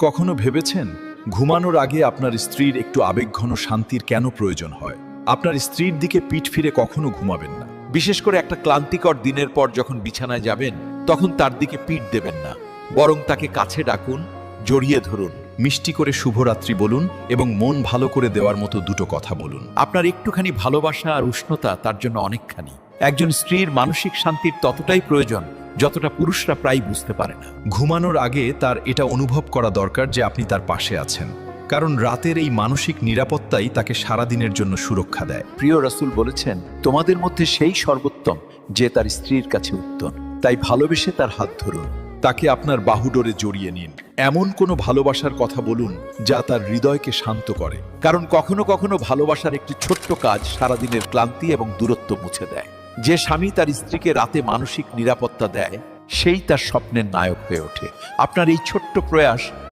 কখনো ভেবেছেন ঘুমানোর আগে আপনার স্ত্রীর একটু আবেগঘন শান্তির কেন প্রয়োজন হয়? আপনার স্ত্রীর দিকে পিঠ ফিরে কখনো ঘুমাবেন না। বিশেষ করে একটা ক্লান্তিকর দিনের পর যখন বিছানায় যাবেন, তখন তার দিকে পিঠ দেবেন না, বরং তাকে কাছে ডাকুন, জড়িয়ে ধরুন, মিষ্টি করে শুভরাত্রি বলুন এবং মন ভালো করে দেওয়ার মতো দুটো কথা বলুন। আপনার একটুখানি ভালোবাসা আর উষ্ণতা তার জন্য অনেকখানি। একজন স্ত্রীর মানসিক শান্তির ততটাই প্রয়োজন যতটা পুরুষরা প্রায় বুঝতে পারে না। ঘুমানোর আগে তার এটা অনুভব করা দরকার যে আপনি তার পাশে আছেন, কারণ রাতের এই মানসিক নিরাপত্তাই তাকে সারাদিনের জন্য সুরক্ষা দেয়। প্রিয় রাসূল বলেছেন, তোমাদের মধ্যে সেই সর্বোত্তম যে তার স্ত্রীর কাছে উত্তম। তাই ভালোবেসে তার হাত ধরুন, তাকে আপনার বাহুডোরে জড়িয়ে নিন, এমন কোনো ভালোবাসার কথা বলুন যা তার হৃদয়কে শান্ত করে। কারণ কখনো কখনো ভালোবাসার একটি ছোট্ট কাজ সারাদিনের ক্লান্তি এবং দূরত্ব মুছে দেয়। যে স্বামী তার স্ত্রীকে রাতে মানসিক নিরাপত্তা দেয়, সেই তার স্বপ্নের নায়ক হয়ে ওঠে। আপনার এই ছোট্ট প্রয়াস